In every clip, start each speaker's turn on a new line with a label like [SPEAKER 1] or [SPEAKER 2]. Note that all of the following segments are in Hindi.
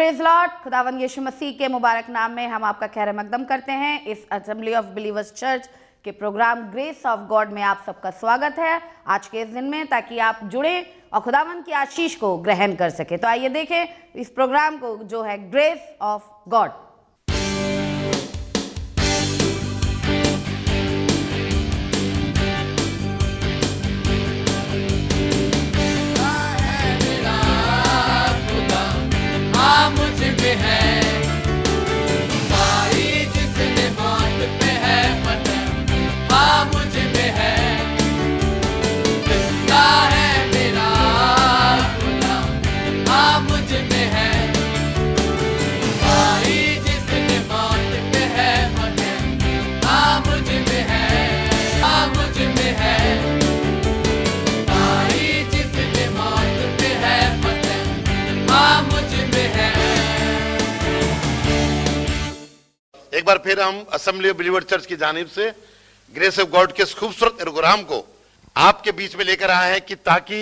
[SPEAKER 1] Praise Lord. खुदावंद यीशु मसीह के मुबारक नाम में हम आपका खैर मकदम करते हैं। इस असेंबली ऑफ बिलीवर्स चर्च के प्रोग्राम ग्रेस ऑफ गॉड में आप सबका स्वागत है आज के इस दिन में, ताकि आप जुड़े और खुदावंद की आशीष को ग्रहण कर सके। तो आइए देखें इस प्रोग्राम को जो है ग्रेस ऑफ गॉड।
[SPEAKER 2] एक बार फिर हम असेंबली ऑफ बिलीवर्स चर्च की जानिब से ग्रेस ऑफ गॉड के इस खूबसूरत प्रोग्राम को आपके बीच में लेकर आए हैं कि ताकि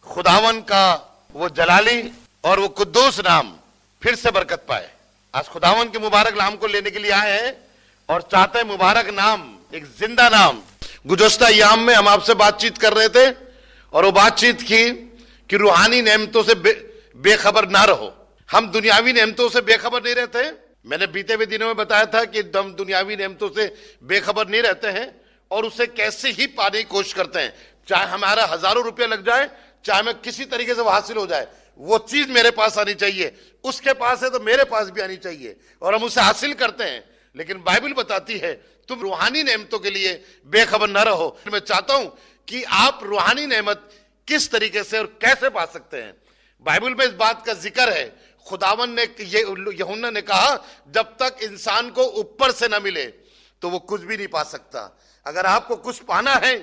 [SPEAKER 2] खुदावन का वो जलाली और वो कुद्दूस नाम फिर से बरकत पाए। आज खुदावन के मुबारक नाम को लेने के लिए आए हैं और चाहते हैं मुबारक नाम एक जिंदा नाम। गुज़श्ता याम में हम आपसे बातचीत कर रहे थे और वो बातचीत की कि रूहानी नेमतों से बेखबर ना रहो। हम दुनियावी नेमतों से बेखबर नहीं रहते। मैंने बीते हुए दिनों में बताया था कि हम दुनियावी नेमतों से बेखबर नहीं रहते हैं और उसे कैसे ही पाने की कोशिश करते हैं, चाहे हमारा हजारों रुपया लग जाए, चाहे मैं किसी तरीके से वो हासिल हो जाए, वो चीज मेरे पास आनी चाहिए। उसके पास है तो मेरे पास भी आनी चाहिए और हम उसे हासिल करते हैं। लेकिन बाइबल बताती है तुम रूहानी नेमतों के लिए बेखबर न रहो। मैं चाहता हूं कि आप रूहानी नेमत किस तरीके से और कैसे पा सकते हैं। बाइबल में इस बात का जिक्र है। खुदावन ने यूहन्ना ने कहा जब तक इंसान को ऊपर से ना मिले तो वो कुछ भी नहीं पा सकता। अगर आपको कुछ पाना है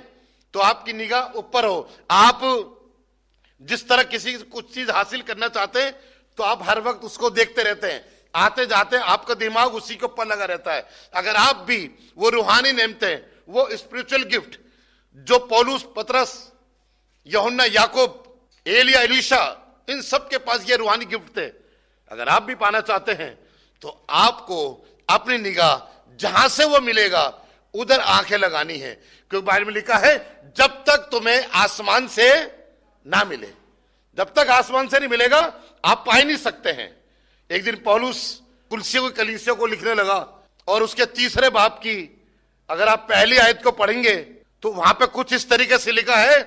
[SPEAKER 2] तो आपकी निगाह ऊपर हो। आप जिस तरह किसी कुछ चीज हासिल करना चाहते हैं तो आप हर वक्त उसको देखते रहते हैं, आते जाते आपका दिमाग उसी के ऊपर लगा रहता है। अगर आप भी वो रूहानी नेमतें, वो स्पिरिचुअल गिफ्ट जो पौलुस, पतरस, यूहन्ना, याकूब, एलिया, एलीशा, इन सब के पास ये रूहानी गिफ्ट थे, अगर आप भी पाना चाहते हैं तो आपको अपनी निगाह जहां से वो मिलेगा उधर आंखें लगानी है। क्योंकि बाइबल में लिखा है जब तक तुम्हें आसमान से ना मिले, जब तक आसमान से नहीं मिलेगा आप पा ही नहीं सकते हैं। एक दिन पौलुस कलीसिया को लिखने लगा और उसके तीसरे बाब की अगर आप पहली आयत को पढ़ेंगे तो वहां पे कुछ इस तरीके से लिखा है,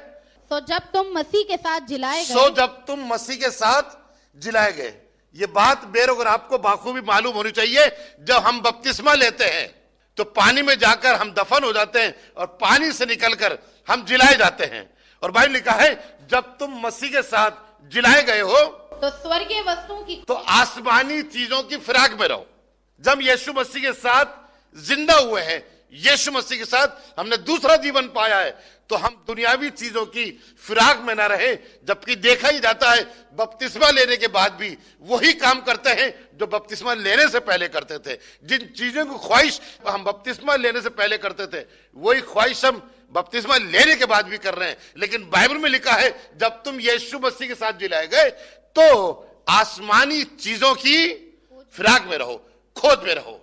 [SPEAKER 3] तो जब तुम मसीह के साथ जिलाए गए,
[SPEAKER 2] जब तुम मसीह के साथ जिलाए गए। ये बात बेरोगर आपको बाखूबी मालूम होनी चाहिए। जब हम बपतिस्मा लेते हैं तो पानी में जाकर हम दफन हो जाते हैं और पानी से निकलकर हम जिलाए जाते हैं। और बाइबल लिखा है जब तुम मसीह के साथ जिलाए गए हो
[SPEAKER 3] तो स्वर्गीय वस्तुओं की,
[SPEAKER 2] तो आसमानी चीजों की फिराक में रहो। जब यीशु मसीह के साथ जिंदा हुए हैं, यीशु मसीह के साथ हमने दूसरा जीवन पाया है, तो हम दुनियावी चीजों की फिराक में ना रहे। जबकि देखा ही जाता है बपतिस्मा लेने के बाद भी वही काम करते हैं जो बपतिस्मा लेने से पहले करते थे। जिन चीजों की ख्वाहिश हम बपतिस्मा लेने से पहले करते थे वही ख्वाहिश हम बपतिस्मा लेने के बाद भी कर रहे हैं। लेकिन बाइबल में लिखा है जब तुम यीशु मसीह के साथ जिलाए गए तो आसमानी चीजों की फिराक में रहो, खोज में रहो।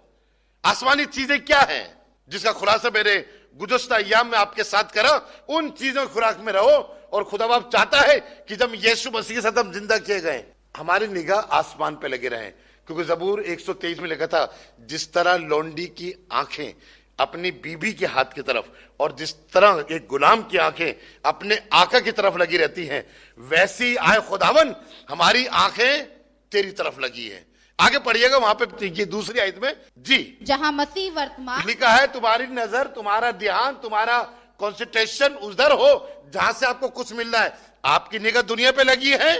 [SPEAKER 2] आसमानी चीजें क्या हैं जिसका खुलासा मेरे गुज़श्ता अय्याम में आपके साथ करा, उन चीजों की खुराक में रहो। और खुदा बाप चाहता है कि जब यीशु मसीह के साथ हम जिंदा किए गए हमारी निगाह आसमान पे लगे रहें। क्योंकि ज़बूर 123 में लिखा था जिस तरह लौंडी की आंखें अपनी बीबी के हाथ की तरफ और जिस तरह एक गुलाम की आंखें अपने आका की तरफ लगी रहती हैं, वैसी आए खुदावन हमारी आंखें तेरी तरफ लगी है। आगे पढ़िएगा वहां पे ये दूसरी आयत में जी,
[SPEAKER 3] जहां मसीह वर्तमान,
[SPEAKER 2] लिखा है तुम्हारी नजर, तुम्हारा ध्यान, तुम्हारा कंसंट्रेशन उधर हो जहां से आपको कुछ मिल रहा है। आपकी निगाह दुनिया पे लगी है,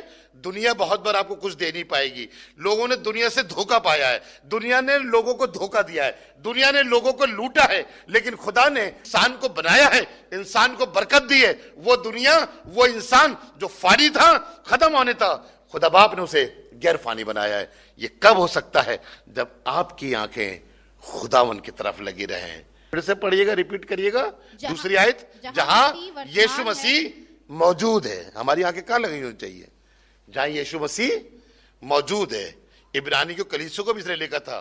[SPEAKER 2] दुनिया बहुत बार आपको कुछ दे नहीं पाएगी। लोगों ने दुनिया से धोखा पाया है, दुनिया ने लोगों को धोखा दिया है, दुनिया ने लोगों को लूटा है। लेकिन खुदा ने इंसान को बनाया है, इंसान को बरकत दी है। वो दुनिया, वो इंसान जो फानी था, खत्म होने था, खुदा बाप ने उसे गैर फानी बनाया है। ये कब हो सकता है? जब आपकी आंखें खुदावन की तरफ लगी रहें। फिर से पढ़िएगा, रिपीट करिएगा दूसरी आयत, जहां यीशु मसीह मौजूद है। हमारी आंखें कहां लगी होनी चाहिए? जहां यीशु मसीह मौजूद है। इब्रानी को कलीसियों को भी इसने लिखा था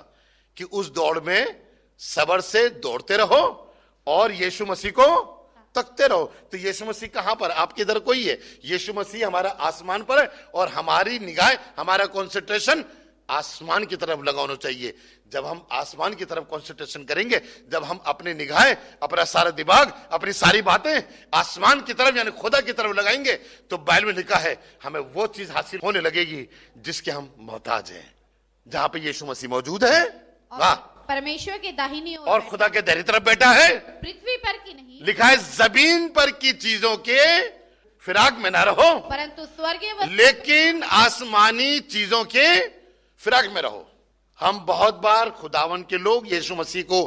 [SPEAKER 2] कि उस दौड़ में सब्र से दौड़ते रहो और यीशु मसीह को तकते रहो। तो यीशु मसीह कहां पर? आपके इधर कोई है? यीशु मसीह हमारा आसमान पर है और हमारी निगाह, हमारा कंसंट्रेशन आसमान की तरफ लगाना चाहिए। जब हम आसमान की तरफ कंसंट्रेशन करेंगे, जब हम अपनी निगाहें, अपना सारा दिमाग, अपनी सारी बातें आसमान की तरफ यानी खुदा की तरफ लगाएंगे, तो बाइबल में लिखा है हमें वो चीज हासिल होने लगेगी जिसके हम मोहताज हैं। जहां पे यीशु मसीह मौजूद है, वाह,
[SPEAKER 3] परमेश्वर के दाहिनी ओर
[SPEAKER 2] और खुदा के दाहिनी तरफ बैठा है,
[SPEAKER 3] पृथ्वी पर की नहीं,
[SPEAKER 2] लिखा है जमीन पर की चीजों के फिराक में ना रहो,
[SPEAKER 3] परंतु स्वर्गीय वस्तु
[SPEAKER 2] लेकिन आसमानी चीजों के फिराक में रहो। हम बहुत बार खुदावन के लोग, यीशु मसीह को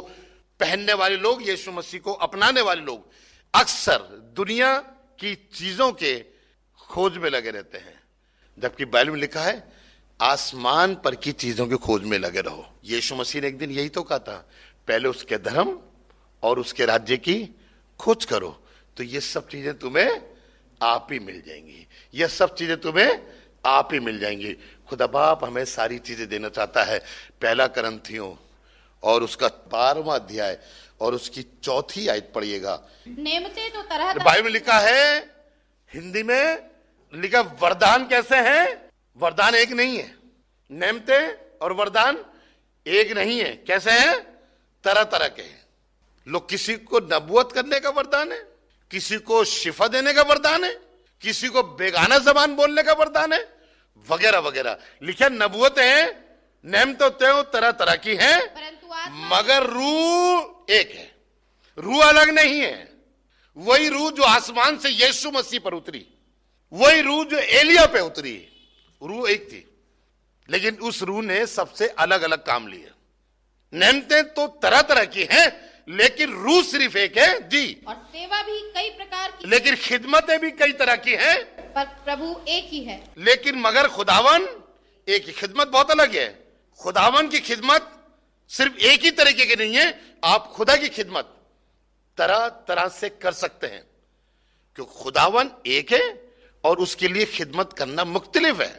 [SPEAKER 2] पहनने वाले लोग, यीशु मसीह को अपनाने वाले लोग अक्सर दुनिया की चीजों के खोज में लगे रहते हैं, जबकि बाइबल में लिखा है आसमान पर की चीजों की खोज में लगे रहो। यीशु मसीह ने एक दिन यही तो कहा था, पहले उसके धर्म और उसके राज्य की खोज करो तो ये सब चीजें तुम्हें आप ही मिल जाएंगी, ये सब चीजें तुम्हें आप ही मिल जाएंगी। खुदा बाप हमें सारी चीजें देना चाहता है। पहला करंथियों और उसका 12वां अध्याय और उसकी 4थी आयत पढ़िएगा।
[SPEAKER 3] नेमते तो तरह तरह
[SPEAKER 2] बाइबल में लिखा है, हिंदी में लिखा वरदान कैसे हैं? वरदान एक नहीं है। नेमते और वरदान एक नहीं है। कैसे हैं? तरह तरह के हैं। लोग, किसी को नबूवत करने का वरदान है, किसी को शिफा देने का वरदान है, किसी को बेगाना जबान बोलने का वरदान है, वगैरह वगैरह। लिखा नबूवत है, नेमत तरह तरह की है,
[SPEAKER 3] परंतु आत्मा
[SPEAKER 2] मगर रूह एक है। रूह अलग नहीं है। वही रूह जो आसमान से यीशु मसीह पर उतरी, वही रूह जो एलिया पे उतरी, रूह एक थी, लेकिन उस रूह ने सबसे अलग अलग काम लिए। नेमतें तो तरह तरह की हैं, लेकिन रूह सिर्फ एक है जी।
[SPEAKER 3] और सेवा भी कई प्रकार की,
[SPEAKER 2] लेकिन खिदमतें भी कई तरह की हैं,
[SPEAKER 3] पर प्रभु एक ही है।
[SPEAKER 2] लेकिन मगर खुदावन एक ही। खिदमत बहुत अलग है। खुदावन की खिदमत सिर्फ एक ही तरीके की नहीं है। आप खुदा की खिदमत तरह तरह से कर सकते हैं, क्योंकि खुदावन एक है और उसके लिए खिदमत करना मुख्तलिफ है।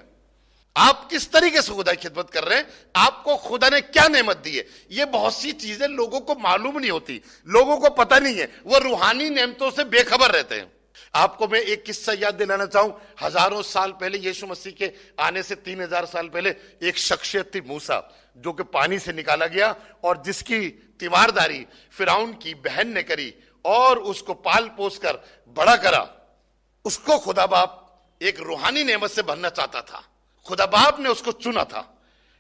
[SPEAKER 2] आप किस तरीके से खुदा की खिदमत कर रहे हैं, आपको खुदा ने क्या नेमत दी है, ये बहुत सी चीजें लोगों को मालूम नहीं होती, लोगों को पता नहीं है। वो रूहानी नेमतों से बेखबर रहते हैं। आपको मैं एक किस्सा याद दिलाना चाहूं। हजारों साल पहले, यीशु मसीह के आने से 3000 साल पहले, एक शख्सियत थी मूसा, जो कि पानी से निकाला गया और जिसकी तीमारदारी फिरौन की बहन ने करी और उसको पाल पोस कर बड़ा करा। उसको खुदा बाप एक रूहानी नेमत से भरना चाहता था। खुदा बाप ने उसको चुना था,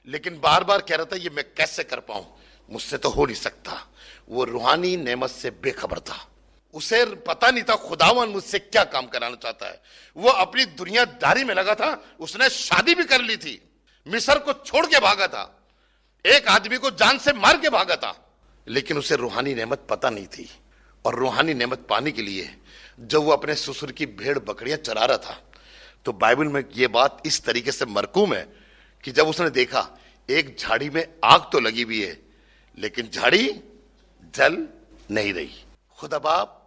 [SPEAKER 2] लेकिन बार बार कह रहा था ये मैं कैसे कर पाऊं, मुझसे तो हो नहीं सकता। वो रूहानी नेमत से बेखबर था। उसे पता नहीं था खुदावन मुझसे क्या काम कराना चाहता है। वो अपनी दुनियादारी में लगा था। उसने शादी भी कर ली थी, मिस्र को छोड़ के भागा था, एक आदमी को जान से मार के भागा था, लेकिन उसे रूहानी नेमत पता नहीं थी। और रूहानी नेमत पाने के लिए जब वो अपने ससुर की भेड़ बकरियां चरा रहा था, तो बाइबल में ये बात इस तरीके से मरकूम है कि जब उसने देखा एक झाड़ी में आग तो लगी हुई है, लेकिन झाड़ी जल नहीं रही। खुदा बाप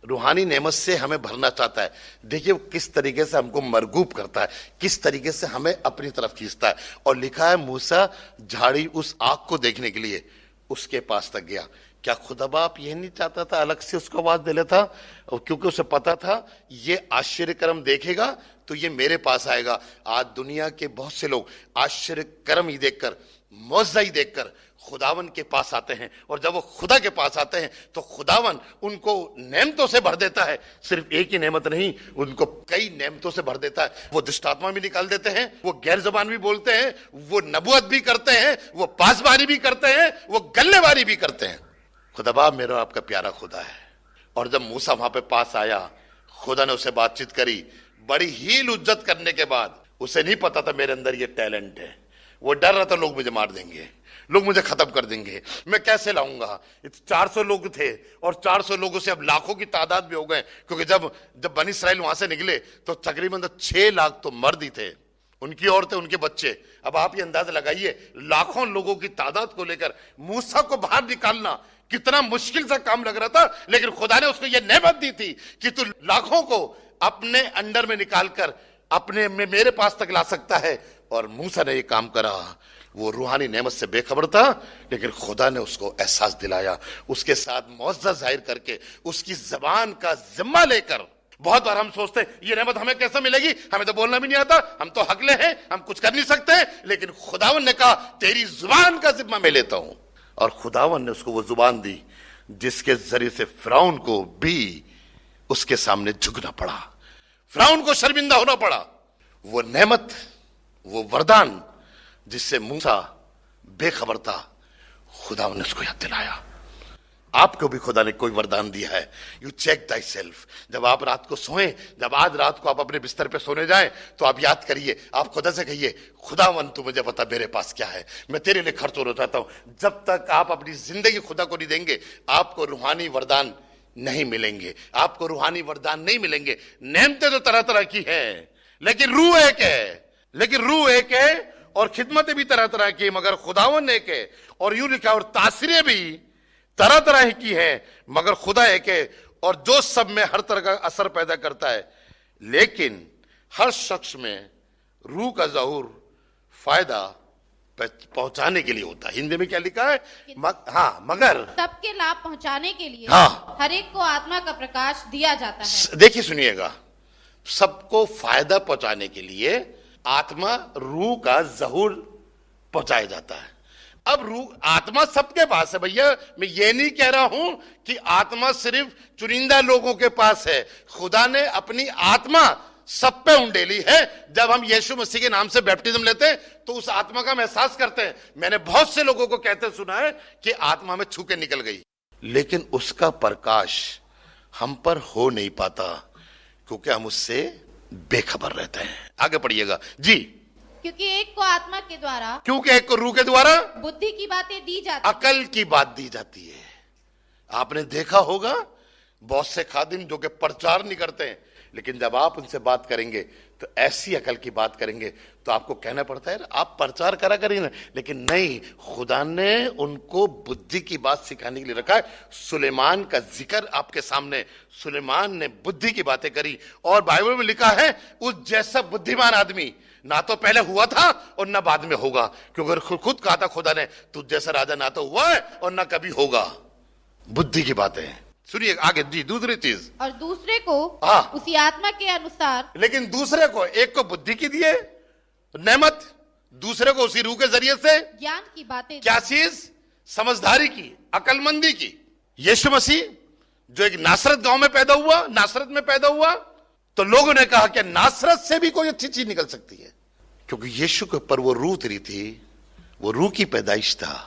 [SPEAKER 2] रूहानी नेमत से हमें भरना चाहता है। देखिए वो किस तरीके से हमको मरगूब करता है, किस तरीके से हमें अपनी तरफ खींचता है। और लिखा है मूसा झाड़ी उस आग को देखने के लिए उसके पास तक गया। क्या खुदा बाप यह नहीं चाहता था अलग से उसको आवाज दे लेता? और क्योंकि उसे पता था ये आश्चर्य कर्म देखेगा तो ये मेरे पास आएगा। आज दुनिया के बहुत से लोग आश्चर्य कर्म ही देखकर, मौजज़ा ही देखकर खुदावन के पास आते हैं, और जब वो खुदा के पास आते हैं तो खुदावन उनको नेमतों से भर देता है। सिर्फ एक ही नेमत नहीं, उनको कई नेमतों से भर देता है। वो दुष्ट आत्मा भी निकाल देते हैं, वो गैर जबान भी बोलते हैं, वो नबूवत भी करते हैं, वो पासबारी भी करते हैं, वो गल्लेबारी भी करते हैं। खुदा बाप मेरा आपका प्यारा खुदा है। और जब मूसा वहां पे पास आया, खुदा ने उसे बातचीत करी। बड़ी हील उज्जत करने के बाद, उसे नहीं पता था मेरे अंदर ये टैलेंट है। वो डर रहा था लोग मुझे मार देंगे, लोग मुझे खत्म कर देंगे, मैं कैसे लाऊंगा। 400 लोग थे और 400 लोगों से अब लाखों की तादाद भी हो गए, क्योंकि जब बनी इस्राइल वहां से निकले तो तकरीबन 6 लाख तो मर्द ही थे, उनकी औरतें, उनके बच्चे। अब आप ये अंदाजा लगाइए, लाखों लोगों की तादाद को लेकर मूसा को बाहर निकालना कितना मुश्किल सा काम लग रहा था। लेकिन खुदा ने उसको यह नेमत दी थी कि तू लाखों को अपने अंडर में निकालकर अपने में मेरे पास तक ला सकता है। और मूसा ने ये काम करा। वो रूहानी नेमत से बेखबर था, लेकिन खुदा ने उसको एहसास दिलाया, उसके साथ मौजज़ा जाहिर करके, उसकी जबान का जिम्मा लेकर। बहुत बार हम सोचते हैं ये नेमत हमें कैसे मिलेगी, हमें तो बोलना भी नहीं आता, हम तो हकले हैं, हम कुछ कर नहीं सकते। लेकिन खुदावन ने कहा तेरी जुबान का जिम्मा मैं लेता हूं, और खुदावन ने उसको वो जुबान दी जिसके जरिए से फिरौन को भी उसके सामने झुकना पड़ा, फिरौन को शर्मिंदा होना पड़ा। वो नेमत, वो वरदान जिससे मूसा बेखबर था, खुदावन ने उसको याद दिलाया। आपको भी खुदा ने कोई वरदान दिया है। You check thyself. जब आप रात को सोएं, जब आज रात को आप अपने बिस्तर पे सोने जाएं, तो आप याद करिए, आप खुदा से कहिए खुदावन तू मुझे बता मेरे पास क्या है, मैं तेरे लिए खर्च होना चाहता हूं। जब तक आप अपनी जिंदगी खुदा को नहीं देंगे, आपको रूहानी वरदान नहीं मिलेंगे, आपको रूहानी वरदान नहीं मिलेंगे। नेमतें तो तरह तरह की हैं, लेकिन रूह एक है, और खिदमतें भी तरह तरह की, मगर खुदावन एक है। और यूं लिखा, और तासीरें भी तरह तरह की है, मगर खुदा एक है, और जो सब में हर तरह का असर पैदा करता है, लेकिन हर शख्स में रूह का ज़हूर फायदा पहुंचाने के लिए होता है। हिंदी में क्या लिखा है? मगर
[SPEAKER 3] सबके लाभ पहुंचाने के लिए
[SPEAKER 2] हाँ।
[SPEAKER 3] हर एक को आत्मा का प्रकाश दिया जाता है।
[SPEAKER 2] देखिए सुनिएगा, सबको फायदा पहुंचाने के लिए आत्मा, रूह का ज़हूर पहुंचाया जाता है। अब रूह, आत्मा सबके पास है भैया। मैं ये नहीं कह रहा हूं कि आत्मा सिर्फ चुनिंदा लोगों के पास है। खुदा ने अपनी आत्मा सब पे उंडेली है। जब हम यीशु मसीह के नाम से बैप्टिज्म लेते हैं तो उस आत्मा का हम एहसास करते हैं। मैंने बहुत से लोगों को कहते सुना है कि आत्मा में छू के निकल गई, लेकिन उसका प्रकाश हम पर हो नहीं पाता क्योंकि हम उससे बेखबर रहते हैं। आगे पढ़िएगा जी।
[SPEAKER 3] क्योंकि एक को आत्मा के द्वारा,
[SPEAKER 2] क्योंकि एक को रूह के द्वारा
[SPEAKER 3] बुद्धि की बातें दी जाती,
[SPEAKER 2] अकल की बात दी जाती है। आपने देखा होगा बहुत से खादिम जो कि प्रचार नहीं करते हैं, लेकिन जब आप उनसे बात करेंगे तो ऐसी अकल की बात करेंगे तो आपको कहना पड़ता है आप प्रचार करा करिए ना, लेकिन नहीं, खुदा ने उनको बुद्धि की बात सिखाने के लिए रखा है। सुलेमान का जिक्र आपके सामने, सुलेमान ने बुद्धि की बातें करी, और बाइबल में लिखा है उस जैसा बुद्धिमान आदमी ना तो पहले हुआ था और ना बाद में होगा, क्योंकि खुद कहा था खुदा ने तुझ जैसा राजा ना तो हुआ है और ना कभी होगा। बुद्धि की बातें सुनिए आगे जी। दूसरी चीज,
[SPEAKER 3] और दूसरे को
[SPEAKER 2] हाँ।
[SPEAKER 3] उसी आत्मा के अनुसार,
[SPEAKER 2] लेकिन दूसरे को, एक को बुद्धि की दिए नेमत, दूसरे को उसी रूह के जरिए से
[SPEAKER 3] ज्ञान की बातें,
[SPEAKER 2] क्या चीज? समझदारी की, अकलमंदी की। यीशु मसीह जो एक नासरत गांव में पैदा हुआ, नासरत में पैदा हुआ, तो लोगों ने कहा कि नासरत से भी कोई अच्छी चीज निकल सकती है, क्योंकि यीशु के ऊपर वो रूह उतरी थी, वो रूह की पैदाइश था।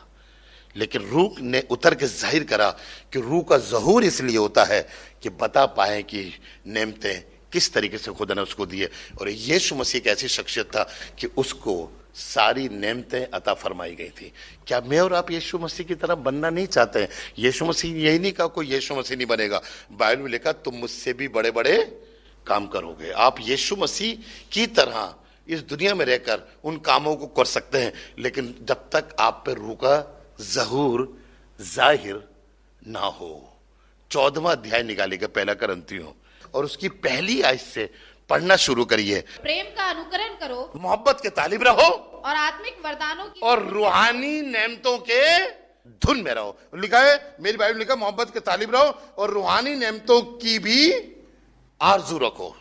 [SPEAKER 2] लेकिन रूह ने उतर के जाहिर करा कि रूह का ज़हूर इसलिए होता है कि बता पाए कि नेमतें किस तरीके से खुदा ने उसको दिए। और यीशु मसीह एक ऐसी शख्सियत था कि उसको सारी नेमतें अता फरमाई गई थी। क्या मैं और आप यीशु मसीह की तरह बनना नहीं चाहते हैं? यीशु मसीह यही नहीं कहा कोई यीशु मसीह नहीं बनेगा, बाइबल में लिखा तुम मुझसे भी बड़े बड़े काम करोगे। आप यीशु मसीह की तरह इस दुनिया में रहकर उन कामों को कर सकते हैं, लेकिन जब तक आप पे रूह का ज़हूर जाहिर ना हो। 14वां अध्याय निकालेगा पहला करंथियों, और उसकी पहली आयत से पढ़ना शुरू करिए।
[SPEAKER 3] प्रेम का अनुकरण करो,
[SPEAKER 2] मोहब्बत के तालिब रहो,
[SPEAKER 3] और आत्मिक वरदानों की,
[SPEAKER 2] और रूहानी नेमतों के धुन में रहो। लिखा है, मेरी बाइबल लिखा मोहब्बत के तालिब रहो और रूहानी नेमतों की भी आरजू रखो।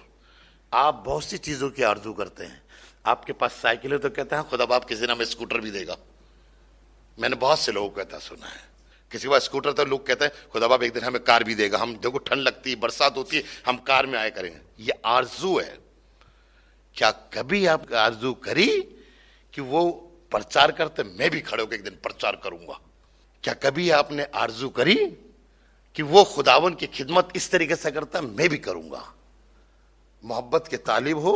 [SPEAKER 2] आप बहुत सी चीजों की आरजू करते हैं। आपके पास साइकिल है तो कहते हैं खुदा बाप किसी ना हमें स्कूटर भी देगा। मैंने बहुत से लोगों को कहता सुना है, किसी के पास स्कूटर तो लोग कहते हैं खुदा बाप एक दिन हमें कार भी देगा, हम देखो ठंड लगती है, बरसात होती है, हम कार में आया करेंगे। ये आरजू है। क्या कभी आप आरजू करी कि वो प्रचार करते मैं भी खड़े होकर एक दिन प्रचार करूंगा? क्या कभी आपने आरजू करी कि वो खुदावन की खिदमत इस तरीके से करता मैं भी करूंगा? मोहब्बत के तालिब हो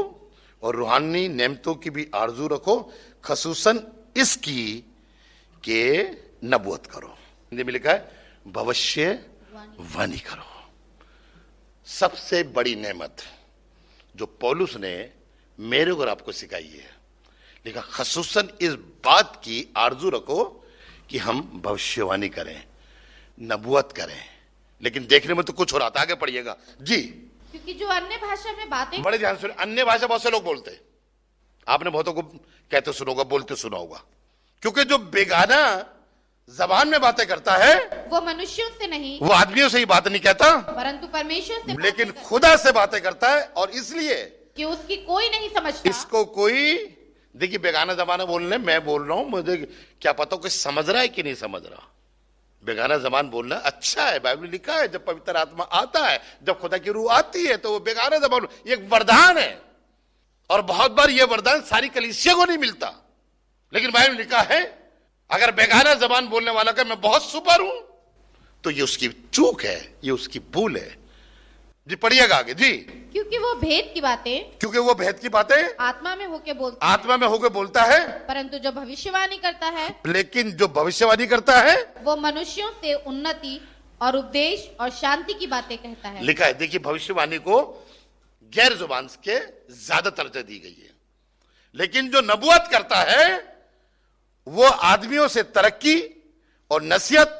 [SPEAKER 2] और रूहानी नेमतों की भी आरजू रखो, खसूसन इसकी के नबूवत करो। हिंदी में लिखा है भविष्य वाणी करो। सबसे बड़ी नेमत जो पौलुस ने मेरे और आपको सिखाई है, लिखा खसूसन इस बात की आरजू रखो कि हम भविष्यवाणी करें, नबूवत करें। लेकिन देखने में तो कुछ हो रहा था। आगे पढ़िएगा जी।
[SPEAKER 3] क्योंकि जो अन्य भाषा में बातें,
[SPEAKER 2] बड़े ध्यान से, अन्य भाषा बहुत से लोग बोलते हैं। आपने बहुतों को कहते सुना होगा, बोलते सुना होगा। क्योंकि जो बेगाना जबान में बातें करता है
[SPEAKER 3] वो मनुष्यों से नहीं
[SPEAKER 2] वो आदमियों से ही बात नहीं कहता,
[SPEAKER 3] परंतु परमेश्वर से
[SPEAKER 2] लेकिन
[SPEAKER 3] बातें करता
[SPEAKER 2] खुदा से बातें करता है। और इसलिए
[SPEAKER 3] है कि उसकी कोई नहीं समझता।
[SPEAKER 2] इसको कोई, देखिए बेगाना जबान बोलने, मैं बोल रहा हूं, मुझे क्या पता कोई समझ रहा है कि नहीं समझ रहा। बेगाना जबान बोलना अच्छा है, बाइबल में लिखा है, जब पवित्र आत्मा आता है, जब खुदा की रूह आती है तो वो बेगाना जबान, ये एक वरदान है। और बहुत बार ये वरदान सारी कलीसिया को नहीं मिलता, लेकिन बाइबल में लिखा है अगर बेगाना जबान बोलने वाला का मैं बहुत सुपर हूं, तो ये उसकी चूक है, ये उसकी भूल है। जी पढ़िएगा आगे जी।
[SPEAKER 3] क्योंकि वो भेद की बातें
[SPEAKER 2] क्योंकि वो भेद की बातें
[SPEAKER 3] आत्मा में होके बोलता है,
[SPEAKER 2] आत्मा में होकर बोलता है,
[SPEAKER 3] परंतु जो भविष्यवाणी करता है
[SPEAKER 2] लेकिन जो भविष्यवाणी करता है
[SPEAKER 3] वो मनुष्यों से उन्नति और उपदेश और शांति की बातें कहता है।
[SPEAKER 2] लिखा है, देखिए भविष्यवाणी को गैर जुबान के ज्यादा दर्जा दी गई है, लेकिन जो नबूवत करता है वो आदमियों से तरक्की और नसीहत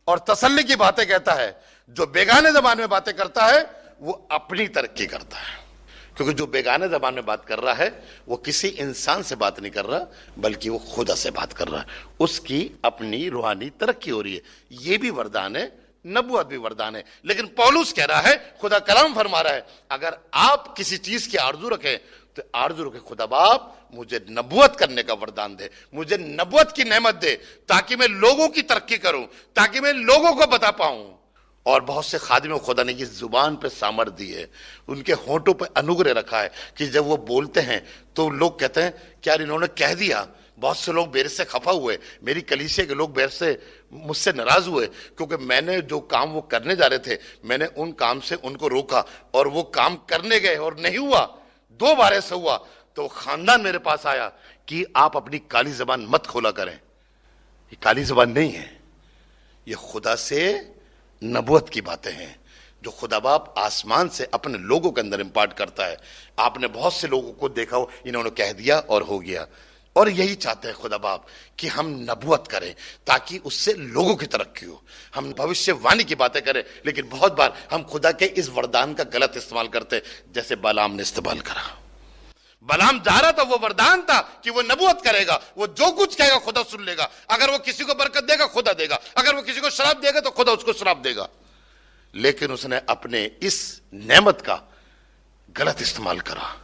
[SPEAKER 2] और तसल्ली की बातें कहता है। जो बेगाने जबान में बातें करता है वो अपनी तरक्की करता है, क्योंकि जो बेगाने जबान में बात कर रहा है वो किसी इंसान से बात नहीं कर रहा, बल्कि वो खुदा से बात कर रहा है। उसकी अपनी रूहानी तरक्की हो रही है। ये भी वरदान है, नबूवत भी वरदान है। लेकिन पौलुस कह रहा है, खुदा कलाम फरमा रहा है, अगर आप किसी चीज की आरजू रखें तो आरजू रखे, खुदा बाप मुझे नबूवत करने का वरदान दे, मुझे नबूवत की नेमत दे, ताकि मैं लोगों की तरक्की करूं, ताकि मैं लोगों को बता पाऊं। और बहुत से खादिमों खुदा ने ये जुबान पे सामर्थ दी है, उनके होंठों पे अनुग्रह रखा है कि जब वो बोलते हैं तो लोग कहते हैं क्या इन्होंने कह दिया। बहुत से लोग मेरे से खफा हुए, मेरी कलीसिया के लोग मेरे से मुझसे नाराज हुए, क्योंकि मैंने जो काम वो करने जा रहे थे, मैंने उन काम से उनको रोका और वो काम करने गए और नहीं हुआ। 2 बार ऐसा हुआ तो खानदान मेरे पास आया कि आप अपनी काली जबान मत खोला करें। ये काली जबान नहीं है, ये खुदा से नबूवत की बातें हैं जो खुदा बाप आसमान से अपने लोगों के अंदर इंपार्ट करता है। आपने बहुत से लोगों को देखा हो, इन्होंने कह दिया और हो गया। और यही चाहते हैं खुदा बाप कि हम नबूवत करें ताकि उससे लोगों की तरक्की हो, हम भविष्यवाणी की बातें करें। लेकिन बहुत बार हम खुदा के इस वरदान का गलत इस्तेमाल करते हैं, जैसे बालाम ने इस्तेमाल करा। बालाम जा रहा था, वो वरदान था कि वो नबूवत करेगा, वो जो कुछ कहेगा खुदा सुन लेगा। अगर वो किसी को बरकत देगा खुदा देगा, अगर वो किसी को शराब देगा तो खुदा उसको शराब देगा। लेकिन उसने अपने इस नेमत का गलत इस्तेमाल करा,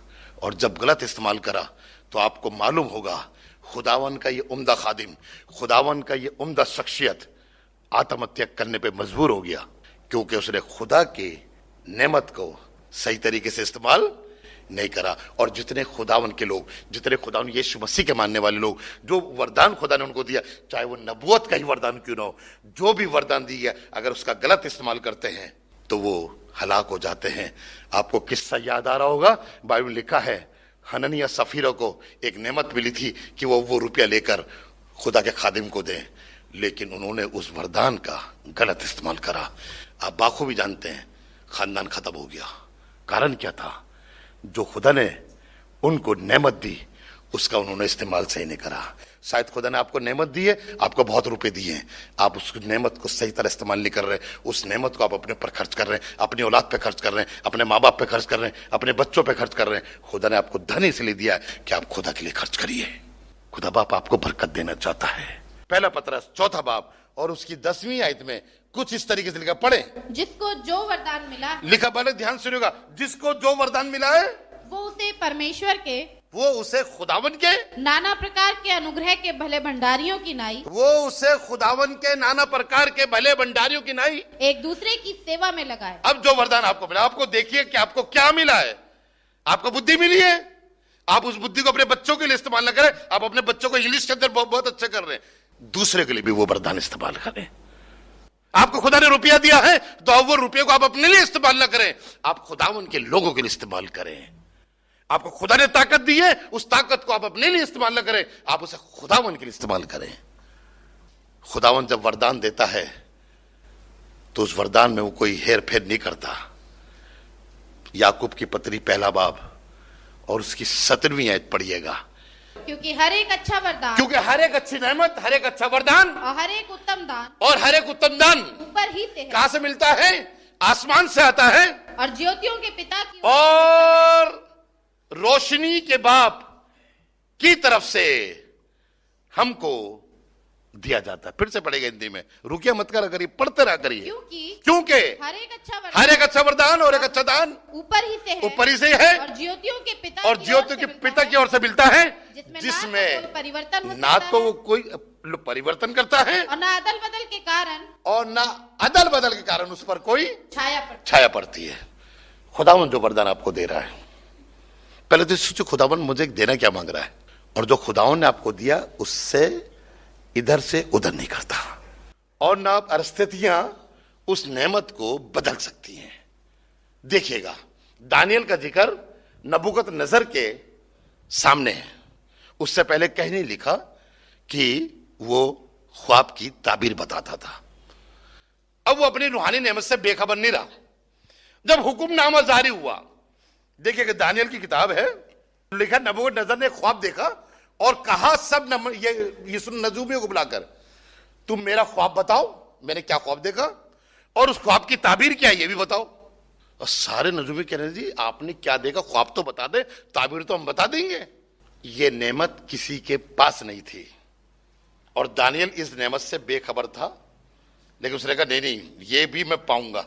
[SPEAKER 2] और जब गलत इस्तेमाल करा तो आपको मालूम होगा खुदावन का ये उम्दा खादिम, खुदावन का ये उम्दा शख्सियत आत्महत्या करने पे मजबूर हो गया, क्योंकि उसने खुदा की नेमत को सही तरीके से इस्तेमाल नहीं करा। और जितने खुदावन के लोग, जितने खुदावन यीशु मसीह के मानने वाले लोग, जो वरदान खुदा ने उनको दिया, चाहे वो नबूवत का ही वरदान क्यों ना हो, जो भी वरदान दी है, अगर उसका गलत इस्तेमाल करते हैं तो वो हलाक हो जाते हैं। आपको किस्सा याद आ रहा होगा, बाइबल लिखा है हननिया सफीरा को एक नेमत मिली थी कि वो रुपया लेकर खुदा के खादिम को दें, लेकिन उन्होंने उस वरदान का गलत इस्तेमाल करा। आप बाखूबी जानते हैं, खानदान खत्म हो गया। कारण क्या था? जो खुदा ने उनको नेमत दी उसका उन्होंने इस्तेमाल सही नहीं करा। शायद खुदा ने आपको नेमत दी है, आपको बहुत रुपए दिए हैं, आप उस नेमत को सही तरह इस्तेमाल नहीं कर रहे। उस नेमत को आप अपने पर खर्च कर रहे हैं, अपनी औलाद पे खर्च कर रहे हैं, अपने माँ बाप पे खर्च कर रहे हैं, अपने बच्चों पे खर्च कर रहे हैं। खुदा ने आपको धन इसलिए दिया है कि आप खुदा के लिए खर्च करिए। खुदा बाप आपको बरकत देना चाहता है। पहला पतरस 4 बाब और उसकी 10वीं आयत में कुछ इस तरीके से लिखा, पढ़े।
[SPEAKER 3] जिसको जो वरदान मिला है,
[SPEAKER 2] लिखा, बड़े ध्यान सुनिएगा, जिसको जो वरदान मिला है
[SPEAKER 3] वो उसे परमेश्वर के,
[SPEAKER 2] वो उसे खुदावन के
[SPEAKER 3] नाना प्रकार के अनुग्रह के भले भंडारियों की नाई,
[SPEAKER 2] वो उसे खुदावन के नाना प्रकार के भले भंडारियों की नाई
[SPEAKER 3] एक दूसरे की सेवा में लगाए।
[SPEAKER 2] अब जो वरदान आपको मिला, आपको देखिए कि आपको क्या मिला है। आपको बुद्धि मिली है, आप उस बुद्धि को अपने बच्चों के लिए इस्तेमाल न करें। आप अपने बच्चों को इंग्लिश के अंदर बहुत अच्छे कर रहे हैं, दूसरे के लिए भी वो वरदान इस्तेमाल करें। आपको खुदा ने रुपया दिया है तो अब वो रुपये को आप अपने लिए इस्तेमाल न करें, आप खुदावन के लोगों के लिए इस्तेमाल करें। आपको खुदा ने ताकत दी है, उस ताकत को आप अपने लिए इस्तेमाल न करें, आप उसे खुदावन के लिए इस्तेमाल करें। खुदावन जब वरदान देता है तो उस वरदान में वो कोई हेर फेर नहीं करता। याकूब की पत्री 1 बाब और उसकी 17वीं आयत पढ़िएगा।
[SPEAKER 3] क्योंकि हर एक अच्छा वरदान,
[SPEAKER 2] क्योंकि हर एक अच्छी नेमत, हर एक अच्छा वरदान
[SPEAKER 3] और हर एक उत्तम दान,
[SPEAKER 2] और हर एक उत्तम दान
[SPEAKER 3] ऊपर ही से है,
[SPEAKER 2] कहां से मिलता है? आसमान से आता है,
[SPEAKER 3] और ज्योतियों के पिता की
[SPEAKER 2] और रोशनी के बाप की तरफ से हमको दिया जाता है। फिर से पढ़ेगा हिंदी में, रुकिए मत करा करिए, पढ़ते रहा करिए। क्योंकि हर एक अच्छा वरदान और एक अच्छा दान
[SPEAKER 3] ऊपर ही से है
[SPEAKER 2] और
[SPEAKER 3] ज्योतियों के
[SPEAKER 2] पिता की ओर से मिलता है,
[SPEAKER 3] जिसमें परिवर्तन
[SPEAKER 2] ना तो वो कोई परिवर्तन करता है
[SPEAKER 3] और ना अदल बदल के कारण उस पर कोई
[SPEAKER 2] छाया पड़ती है। खुदावन जो वरदान आपको दे रहा है, पहले तो सोचो खुदावन मुझे देना क्या मांग रहा है, और जो खुदावन ने आपको दिया उससे इधर से उधर नहीं करता, और ना परिस्थितियां उस नेमत को बदल सकती हैं। देखिएगा दानियल का जिक्र नबूकदनेस्सर के सामने है, उससे पहले कहीं नहीं लिखा कि वो ख्वाब की ताबीर बताता था। अब वो अपनी रूहानी नेमत से बेखबर नहीं रहा। जब हुक्मनामा जारी हुआ, देखिएगा दानियल की किताब है, लिखा नबूकदनेस्सर ने ख्वाब देखा और कहा सब ये नजूमियों को बुलाकर, तुम मेरा ख्वाब बताओ, मैंने क्या ख्वाब देखा और उस ख्वाब की ताबीर क्या है ये भी बताओ। और सारे नजूमी कह रहे जी आपने क्या देखा, ख्वाब तो बता दे, ताबीर तो हम बता देंगे। ये नेमत किसी के पास नहीं थी और दानियल इस नेमत से बेखबर था, लेकिन उसने कहा नहीं ये भी मैं पाऊंगा,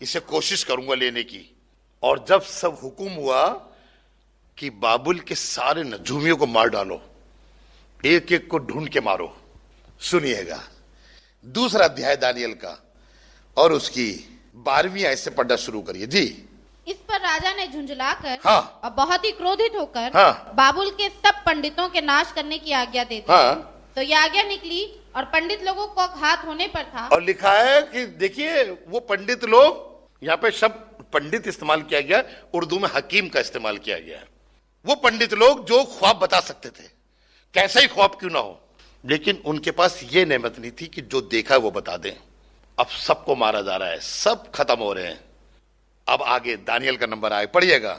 [SPEAKER 2] इसे कोशिश करूंगा लेने की। और जब सब हुक्म हुआ कि बाबुल के सारे नजूमियों को मार डालो, एक एक को ढूंढ के मारो, सुनिएगा दूसरा अध्याय दानियल का और उसकी 12वीं आयत से पढ़ना शुरू करिए जी।
[SPEAKER 3] इस पर राजा ने झुंझलाकर
[SPEAKER 2] हाँ।
[SPEAKER 3] और बहुत ही क्रोधित होकर
[SPEAKER 2] हाँ।
[SPEAKER 3] बाबुल के सब पंडितों के नाश करने की आज्ञा दे दी।
[SPEAKER 2] हाँ।
[SPEAKER 3] तो यह आज्ञा निकली और पंडित लोगों को घात होने पर था।
[SPEAKER 2] और लिखा है कि देखिए वो पंडित लोग, यहाँ पे शब्द पंडित इस्तेमाल किया गया, उर्दू में हकीम का इस्तेमाल किया गया। वो पंडित लोग जो ख्वाब बता सकते थे, कैसा ही ख्वाब क्यों ना हो, लेकिन उनके पास ये नेमत नहीं थी कि जो देखा है वो बता दें। अब सबको मारा जा रहा है, सब खत्म हो रहे हैं। अब आगे दानियल का नंबर आए, पढ़िएगा।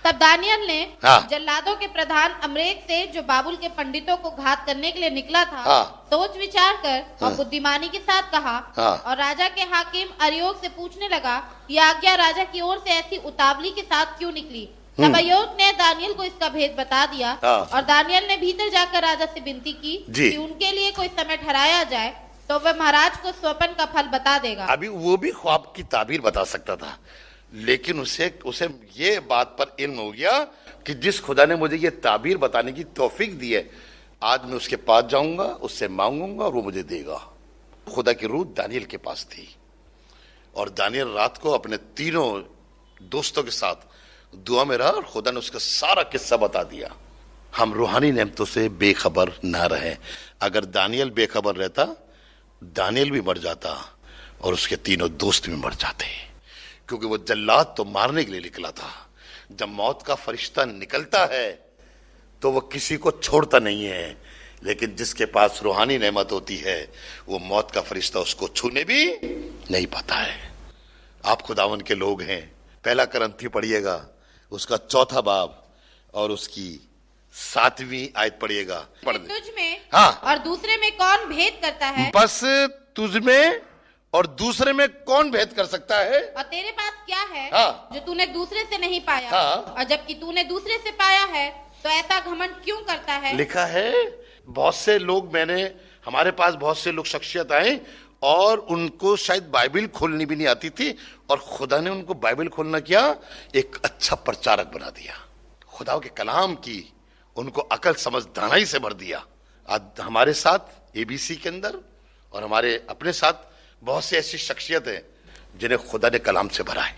[SPEAKER 3] तब दानियल ने
[SPEAKER 2] हाँ।
[SPEAKER 3] जल्लादों के प्रधान अमरेक से, जो बाबुल के पंडितों को घात करने के लिए निकला था,
[SPEAKER 2] हाँ।
[SPEAKER 3] सोच विचार कर और बुद्धिमानी के साथ कहा।
[SPEAKER 2] हाँ।
[SPEAKER 3] और राजा के हाकिम अरयोग से पूछने लगा, यह आज्ञा राजा की ओर से ऐसी उतावली के साथ क्यों निकली। तब अरयोग ने दानियल को इसका भेद बता दिया।
[SPEAKER 2] हाँ।
[SPEAKER 3] और दानियल ने भीतर जाकर राजा से विनती की कि उनके लिए कोई समय ठहराया जाए, तो वह महाराज को स्वप्न का फल बता देगा।
[SPEAKER 2] अभी वो भी ख्वाब की ताबीर बता सकता था, लेकिन उसे ये बात पर इल्म हो गया कि जिस खुदा ने मुझे ये ताबीर बताने की तौफीक दी है, आज मैं उसके पास जाऊंगा, उससे मांगूंगा और वो मुझे देगा। खुदा की रूह दानियल के पास थी और दानियल रात को अपने तीनों दोस्तों के साथ दुआ में रहा और खुदा ने उसका सारा किस्सा बता दिया। हम रूहानी नेमतों से बेखबर ना रहे। अगर दानियल बेखबर रहता, दानियल भी मर जाता और उसके तीनों दोस्त भी मर जाते, क्योंकि वो जल्लाद तो मारने के लिए निकला था। जब मौत का फरिश्ता निकलता है तो वो किसी को छोड़ता नहीं है, लेकिन जिसके पास रूहानी नेमत होती है वो मौत का फरिश्ता उसको छूने भी नहीं पाता है। आप खुदावन के लोग हैं। पहला करंथी पढ़िएगा, उसका 4था बाब और उसकी 7वीं आयत पढ़िएगा।
[SPEAKER 3] तुझ में
[SPEAKER 2] हाँ।
[SPEAKER 3] और दूसरे में कौन भेद करता है।
[SPEAKER 2] बस तुझ में और दूसरे में कौन भेद कर सकता है।
[SPEAKER 3] और तेरे पास क्या है
[SPEAKER 2] हाँ।
[SPEAKER 3] जो तूने दूसरे से नहीं पाया।
[SPEAKER 2] हाँ।
[SPEAKER 3] और जबकि तूने दूसरे से पाया है तो ऐसा घमंड क्यों करता है।
[SPEAKER 2] लिखा है बहुत से लोग, हमारे पास बहुत से लोग शख्सियत आए और उनको शायद बाइबल खोलनी भी नहीं आती थी, और खुदा ने उनको बाइबल खोलना किया, एक अच्छा प्रचारक बना दिया। खुदा के कलाम की उनको अकल समझ दानाई से भर दिया। आज हमारे साथ एबीसी के अंदर और हमारे अपने साथ बहुत सी ऐसी शख्सियत है जिन्हें खुदा ने कलाम से भरा है।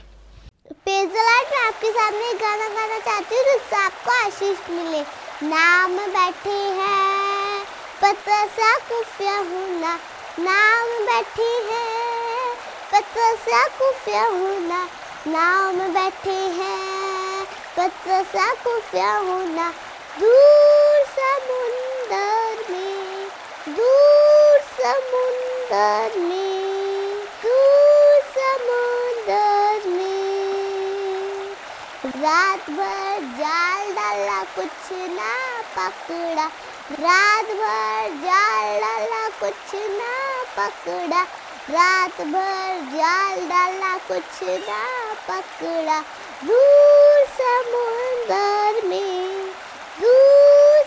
[SPEAKER 4] Praise the Lord. मैं आपके सामने गाना गाना चाहती हूँ जिससे आपको आशीष मिले। नाम बैठे हैं पता सा खुफिया होना, नाम बैठे हैं पता सा खुफिया होना, नाम बैठे हैं पता सा खुफिया होना। दूर समुंदर में, दूर समुंदर में, दूर समुंदर में, रात भर जाल डाला कुछ ना पकड़ा, रात भर जाल डाला कुछ ना पकड़ा, रात भर जाल डाला कुछ ना पकड़ा। दूर समुंदर में, दूर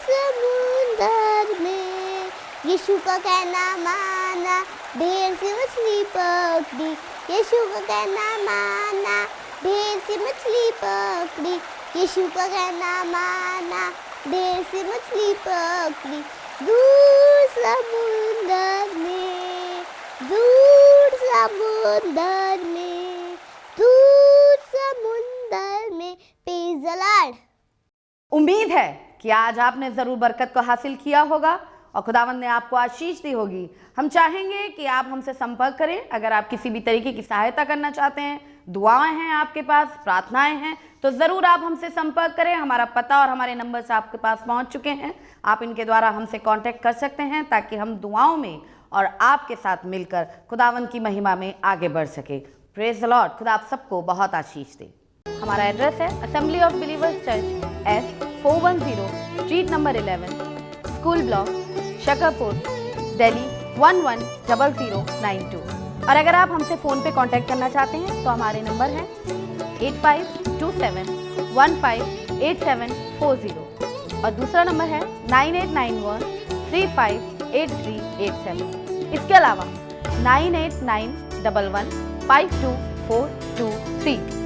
[SPEAKER 4] यीशु का कहना माना, ढेर सी मछली पकड़ी। यीशु का कहना माना, ढेर सी मछली पकड़ी। यीशु का कहना माना, ढेर सी मछली पकड़ी। दूर समुंदर में, दूर समुंदर में, दूर समुंदर में। Praise the Lord.
[SPEAKER 1] उम्मीद है कि आज आपने जरूर बरकत को हासिल किया होगा और खुदावंद ने आपको आशीष दी होगी। हम चाहेंगे कि आप हमसे संपर्क करें। अगर आप किसी भी तरीके की सहायता करना चाहते हैं, दुआएं हैं आपके पास, प्रार्थनाएं हैं, तो ज़रूर आप हमसे संपर्क करें। हमारा पता और हमारे नंबर्स आपके पास पहुंच चुके हैं। आप इनके द्वारा हमसे कांटेक्ट कर सकते हैं ताकि हम दुआओं में और आपके साथ मिलकर खुदावंद की महिमा में आगे बढ़ सके। Praise the Lord. खुदा आप सबको बहुत आशीष दे। हमारा एड्रेस है assembly of believers church, S410 street number 11, school block, Shakarpur, Delhi 110092। और अगर आप हमसे फ़ोन पे कांटेक्ट करना चाहते हैं तो हमारे नंबर हैं 8527158740 और दूसरा नंबर है 9891358387। इसके अलावा 9891152423